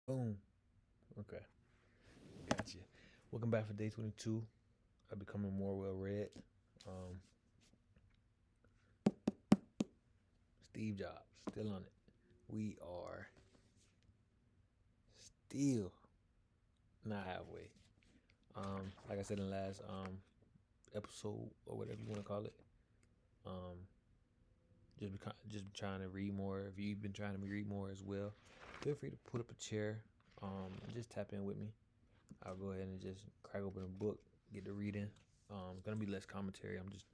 Boom. Okay. Gotcha. Welcome back for day 22. I'm becoming more well read. Um, Steve Jobs, still on it. We are still not halfway. Like I said in the last episode or whatever you want to call it. Um, just trying to read more. If you've been trying to read more as well, feel free to put up a chair. And just tap in with me. I'll go ahead and just crack open a book, get to reading. Gonna be less commentary. I'm just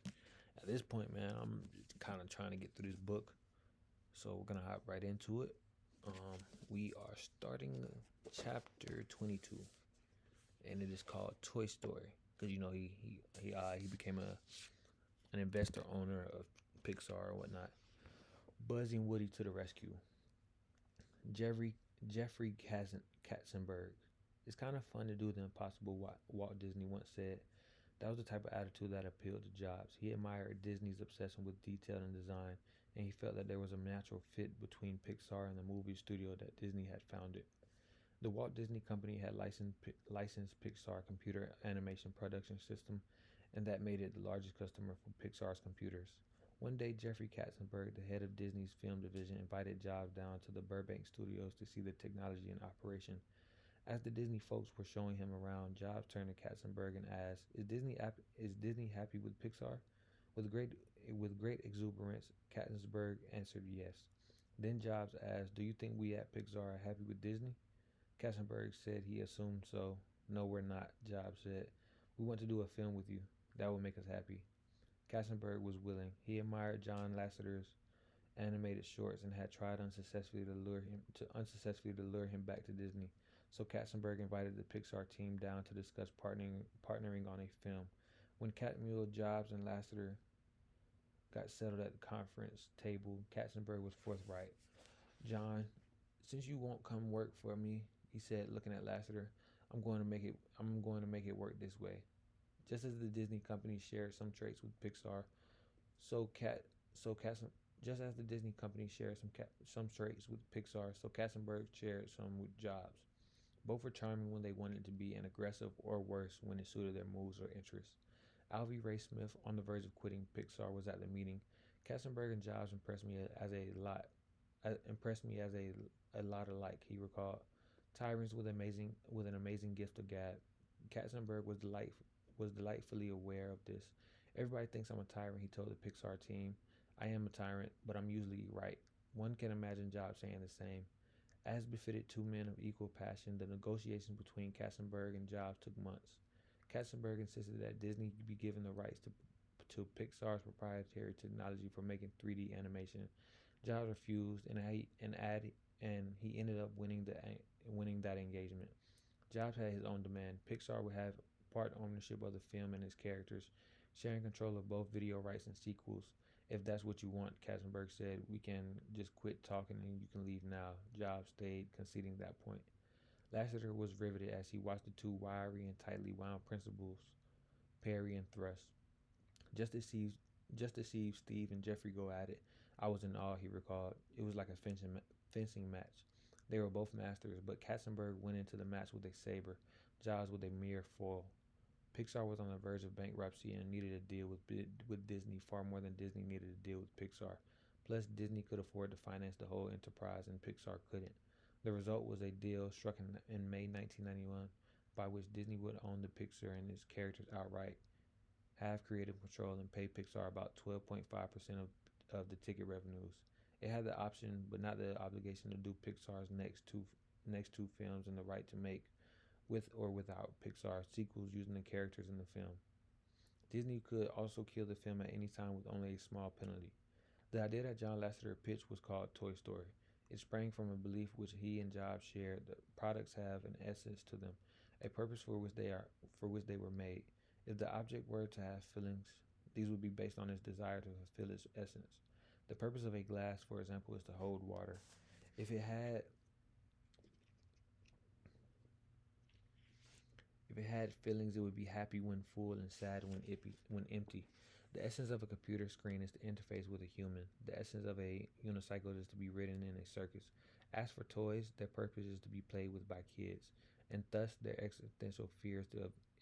at this point, man. I'm kind of trying to get through this book, so we're gonna hop right into it. We are starting chapter 22, and it is called Toy Story because he became an investor owner of Pixar or whatnot. Buzzing Woody to the rescue. Jeffrey Jeffrey Katzenberg. It's kind of fun to do the impossible. Walt Disney once said. That was the type of attitude that appealed to Jobs. He admired Disney's obsession with detail and design, and he felt that there was a natural fit between Pixar and the movie studio that Disney had founded. The Walt Disney Company had licensed Pixar computer animation production system, and that made it the largest customer for Pixar's computers. One day, Jeffrey Katzenberg, the head of Disney's film division, invited Jobs down to the Burbank studios to see the technology in operation. As the Disney folks were showing him around, Jobs turned to Katzenberg and asked, Is Disney happy with Pixar?" With great with great exuberance, Katzenberg answered yes. Then Jobs asked, "Do you think we at Pixar are happy with Disney?" Katzenberg said he assumed so. "No, we're not," Jobs said. "We want to do a film with you. That would make us happy." Katzenberg was willing. He admired John Lasseter's animated shorts and had tried unsuccessfully to lure him back to Disney. So Katzenberg invited the Pixar team down to discuss partnering on a film. When Catmull, Jobs, and Lasseter got settled at the conference table, Katzenberg was forthright. "John, since you won't come work for me," he said, looking at Lasseter, I'm going to make it work this way." Just as the Disney company shared some traits with Pixar, so Cat so Katzen, just as the Disney company shared some traits with Pixar, so Katzenberg shared some with Jobs. Both were charming when they wanted to be, and aggressive or worse when it suited their moods or interests. Alvy Ray Smith, on the verge of quitting Pixar, was at the meeting. "Katzenberg and Jobs impressed me as a lot alike," he recalled. "Tyrants with an amazing gift of gab." Katzenberg was delightfully aware of this. "Everybody thinks I'm a tyrant," he told the Pixar team. "I am a tyrant, but I'm usually right." One can imagine Jobs saying the same. As befitted two men of equal passion, the negotiations between Katzenberg and Jobs took months. Katzenberg insisted that Disney be given the rights to Pixar's proprietary technology for making 3D animation. Jobs refused, and he ended up winning that engagement. Jobs had his own demand. Pixar would have part ownership of the film and its characters, sharing control of both video rights and sequels. "If that's what you want," Katzenberg said, "we can just quit talking and you can leave now." Jobs stayed, conceding that point. Lasseter was riveted as he watched the two wiry and tightly wound principals parry and thrust. Just to see just to see Steve and Jeffrey go at it, I was in awe, he recalled. It was like a fencing match. They were both masters, but Katzenberg went into the match with a saber, Jobs with a mere foil. Pixar was on the verge of bankruptcy and needed a deal with Disney far more than Disney needed a deal with Pixar. Plus, Disney could afford to finance the whole enterprise and Pixar couldn't. The result was a deal struck in May 1991 by which Disney would own the Pixar and its characters outright, have creative control, and pay Pixar about 12.5% of the ticket revenues. It had the option, but not the obligation, to do Pixar's next two films and the right to make, with or without Pixar, sequels using the characters in the film. Disney could also kill the film at any time with only a small penalty. The idea that John Lasseter pitched was called Toy Story. It sprang from a belief which he and Jobs shared that products have an essence to them, a purpose for which they were made. If the object were to have feelings, these would be based on its desire to fulfill its essence. The purpose of a glass, for example, is to hold water. If it had If it had feelings, it would be happy when full and sad when empty. The essence of a computer screen is to interface with a human. The essence of a unicycle is to be ridden in a circus. As for toys, their purpose is to be played with by kids, and thus their existential fears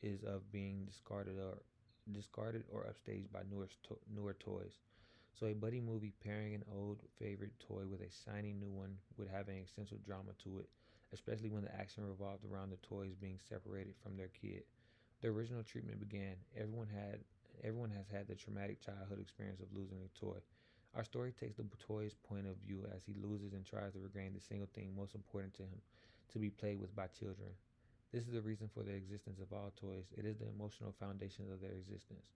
is of being discarded or upstaged by newer toys. So a buddy movie pairing an old favorite toy with a shiny new one would have an essential drama to it, especially when the action revolved around the toys being separated from their kid. The original treatment began. Everyone has had the traumatic childhood experience of losing a toy. Our story takes the toy's point of view as he loses and tries to regain the single thing most important to him, to be played with by children. This is the reason for the existence of all toys. It is the emotional foundation of their existence.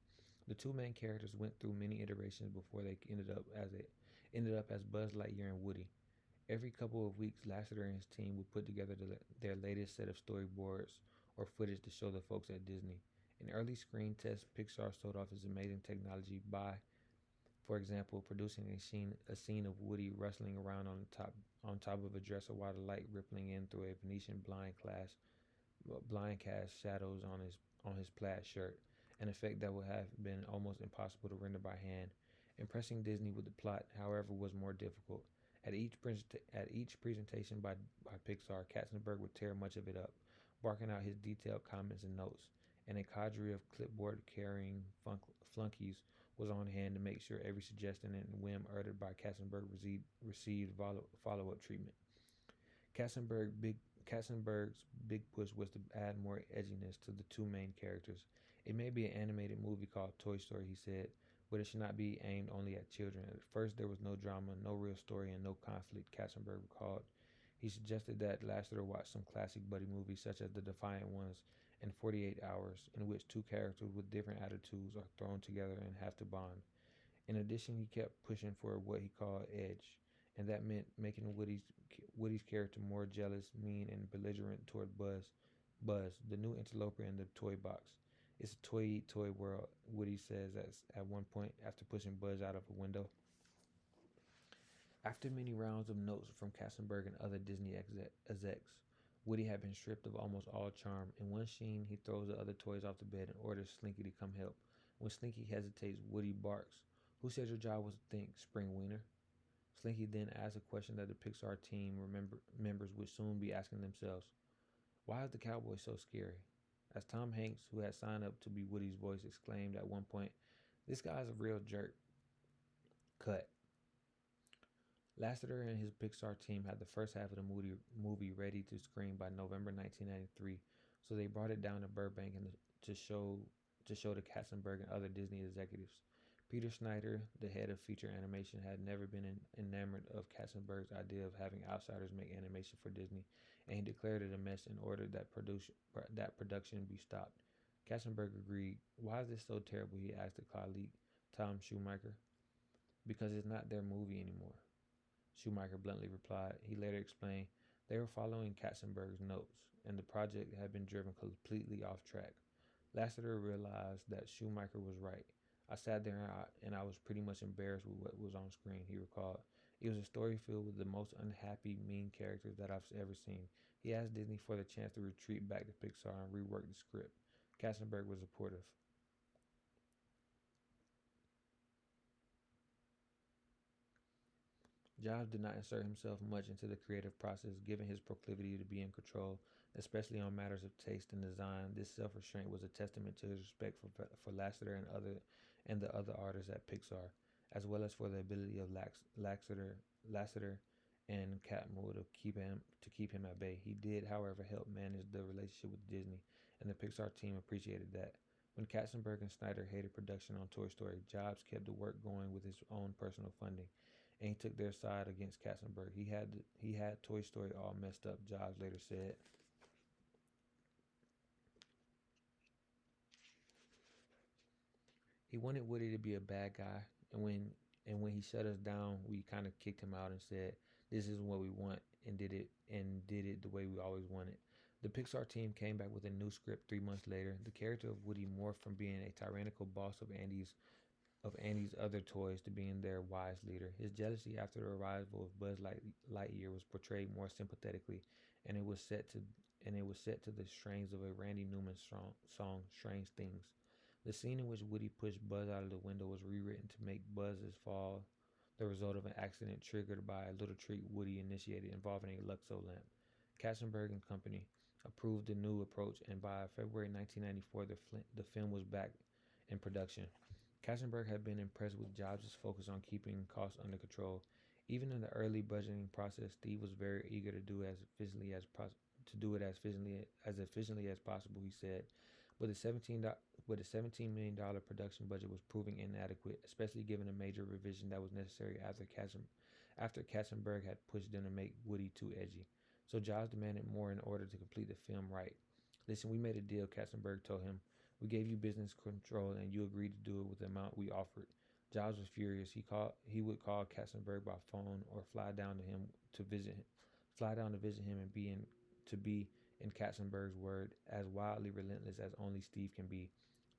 The two main characters went through many iterations before they ended up as Buzz Lightyear and Woody. Every couple of weeks, Lasseter and his team would put together their latest set of storyboards or footage to show the folks at Disney. In early screen tests, Pixar showed off its amazing technology by, for example, producing a scene of Woody rustling around on top of a dresser while the light rippling in through a Venetian blind cast shadows on his plaid shirt, an effect that would have been almost impossible to render by hand. Impressing Disney with the plot, however, was more difficult. At each presentation by Pixar, Katzenberg would tear much of it up, barking out his detailed comments and notes, and a cadre of clipboard carrying flunkies was on hand to make sure every suggestion and whim uttered by Katzenberg received follow up treatment. Katzenberg big Katzenberg's big push was to add more edginess to the two main characters. It may be an animated movie called Toy Story, he said, but it should not be aimed only at children. At first, there was no drama, no real story, and no conflict, Katzenberg recalled. He suggested that Lasseter watch some classic buddy movies such as The Defiant Ones and 48 Hours, in which two characters with different attitudes are thrown together and have to bond. In addition, he kept pushing for what he called edge, and that meant making Woody's character more jealous, mean, and belligerent toward Buzz. Buzz, the new interloper in the toy box. It's a toy eat toy world, Woody says at one point after pushing Buzz out of a window. After many rounds of notes from Katzenberg and other Disney execs, Woody had been stripped of almost all charm. In one scene, he throws the other toys off the bed and orders Slinky to come help. When Slinky hesitates, Woody barks, "Who said your job was to think, Spring Wiener?" Slinky then asks a question that the Pixar team members would soon be asking themselves: why is the cowboy so scary? As Tom Hanks, who had signed up to be Woody's voice, exclaimed at one point, "This guy's a real jerk." Cut. Lasseter and his Pixar team had the first half of the movie ready to screen by November 1993, so they brought it down to Burbank to show to Katzenberg and other Disney executives. Peter Schneider, the head of feature animation, had never been enamored of Katzenberg's idea of having outsiders make animation for Disney, and he declared it a mess and ordered that production be stopped. Katzenberg agreed. "Why is this so terrible?" he asked a colleague, Tom Schumacher. "Because it's not their movie anymore," Schumacher bluntly replied. He later explained, "They were following Katzenberg's notes, and the project had been driven completely off track." Lasseter realized that Schumacher was right. "I sat there and I was pretty much embarrassed with what was on screen," he recalled. "It was a story filled with the most unhappy, mean characters that I've ever seen." He asked Disney for the chance to retreat back to Pixar and rework the script. Katzenberg was supportive. Jobs did not insert himself much into the creative process, given his proclivity to be in control, especially on matters of taste and design. This self-restraint was a testament to his respect for Lasseter and the other artists at Pixar, as well as for the ability of Lasseter and Catmull to keep him at bay. He did, however, help manage the relationship with Disney, and the Pixar team appreciated that. When Katzenberg and Snyder hated production on Toy Story, Jobs kept the work going with his own personal funding, and he took their side against Katzenberg. He had Toy Story all messed up, Jobs later said. He wanted Woody to be a bad guy, and when he shut us down, we kind of kicked him out and said, "This isn't what we want," and did it the way we always wanted. The Pixar team came back with a new script 3 months later. The character of Woody morphed from being a tyrannical boss of Andy's other toys to being their wise leader. His jealousy after the arrival of Buzz Lightyear was portrayed more sympathetically, and it was set to the strains of a Randy Newman song, "Strange Things." The scene in which Woody pushed Buzz out of the window was rewritten to make Buzz's fall the result of an accident triggered by a little treat Woody initiated involving a Luxo lamp. Katzenberg and Company approved the new approach, and by February 1994, the film was back in production. Katzenberg had been impressed with Jobs' focus on keeping costs under control. Even in the early budgeting process, Steve was very eager to do as efficiently as to do it as efficiently as possible. He said, but the $17 million production budget was proving inadequate, especially given a major revision that was necessary after Katzenberg had pushed them to make Woody too edgy. So Jobs demanded more in order to complete the film right. Listen, we made a deal, Katzenberg told him. We gave you business control and you agreed to do it with the amount we offered. Jobs was furious. He would call Katzenberg by phone or fly down to visit him and be in Katzenberg's word, as wildly relentless as only Steve can be.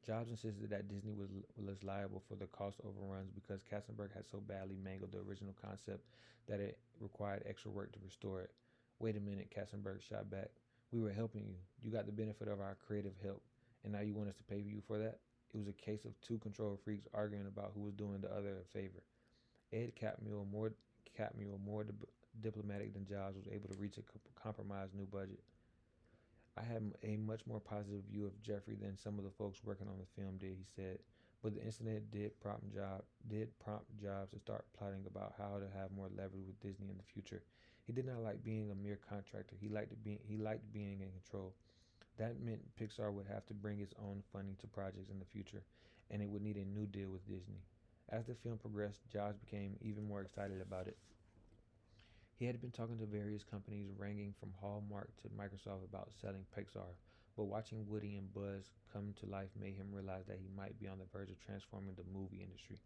Jobs insisted that Disney was liable for the cost overruns because Katzenberg had so badly mangled the original concept that it required extra work to restore it. Wait a minute, Katzenberg shot back. We were helping you. You got the benefit of our creative help, and now you want us to pay you for that? It was a case of two control freaks arguing about who was doing the other a favor. Ed Catmull, more diplomatic than Jobs, was able to reach a compromised new budget. I had a much more positive view of Jeffrey than some of the folks working on the film did, he said. But the incident did prompt Jobs to start plotting about how to have more leverage with Disney in the future. He did not like being a mere contractor. He liked being in control. That meant Pixar would have to bring its own funding to projects in the future, and it would need a new deal with Disney. As the film progressed, Jobs became even more excited about it. He had been talking to various companies ranging from Hallmark to Microsoft about selling Pixar, but watching Woody and Buzz come to life made him realize that he might be on the verge of transforming the movie industry.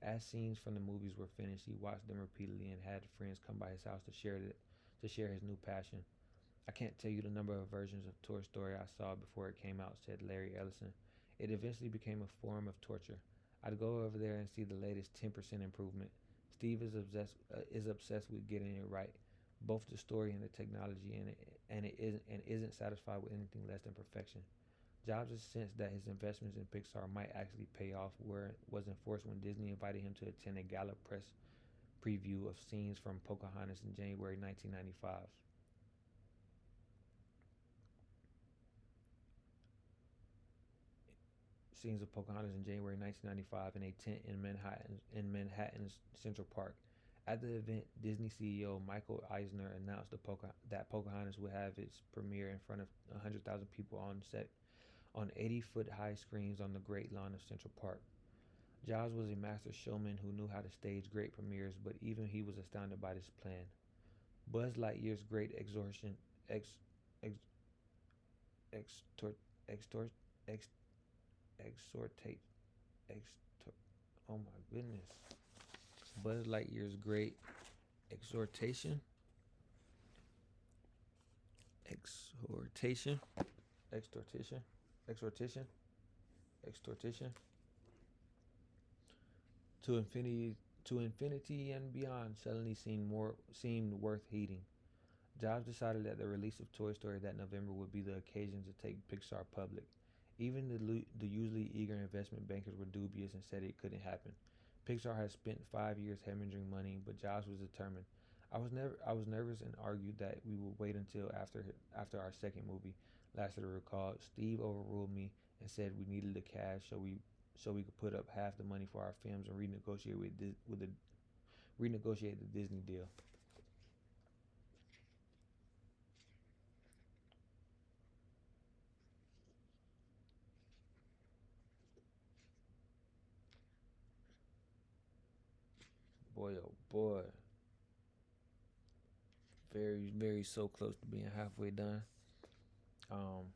As scenes from the movies were finished, he watched them repeatedly and had friends come by his house to share his new passion. I can't tell you the number of versions of Toy Story I saw before it came out, said Larry Ellison. It eventually became a form of torture. I'd go over there and see the latest 10% improvement. Steve is obsessed with getting it right, both the story and the technology, and isn't satisfied with anything less than perfection. Jobs' sense that his investments in Pixar might actually pay off was enforced when Disney invited him to attend a gala press preview of scenes from Pocahontas in January 1995. Scenes of Pocahontas in January 1995 in a tent in Manhattan's Central Park. At the event, Disney CEO Michael Eisner announced that Pocahontas would have its premiere in front of 100,000 people on 80-foot high screens on the Great Lawn of Central Park. Jobs was a master showman who knew how to stage great premieres, but even he was astounded by this plan. Buzz Lightyear's great ex, ex, extort, extort, ex, exhortate, extort, oh my goodness. Buzz Lightyear's great exhortation, exhortation, exhortation, exhortation, exhortation to infinity and beyond suddenly seemed worth heeding. Jobs decided that the release of Toy Story that November would be the occasion to take Pixar public. Even the usually eager investment bankers were dubious and said it couldn't happen. Pixar had spent 5 years hemorrhaging money, but Jobs was determined. I was nervous and argued that we would wait until after our second movie. Lasseter recalled. Steve overruled me and said we needed the cash so we could put up half the money for our films and renegotiate the Disney deal. Boy, oh boy, very very so close to being halfway done. Um,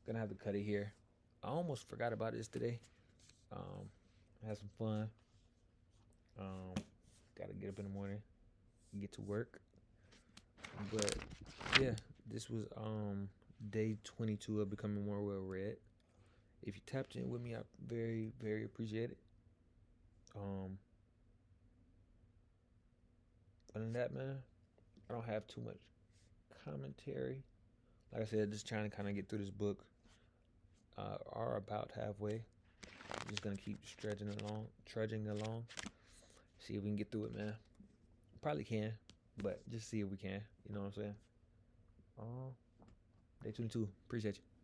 Gonna have to cut it here. I almost forgot about this today. Um, had some fun. Um, Gotta get up in the morning, get to work. But yeah, this was day 22 of becoming more well read. If you tapped in with me, I very very appreciate it. Um, Other than that, man, I don't have too much commentary. Like I said, just trying to kind of get through this book. Are about halfway. Just gonna keep trudging along. See if we can get through it, man. Probably can, but just see if we can. You know what I'm saying? Oh, day 22. Appreciate you.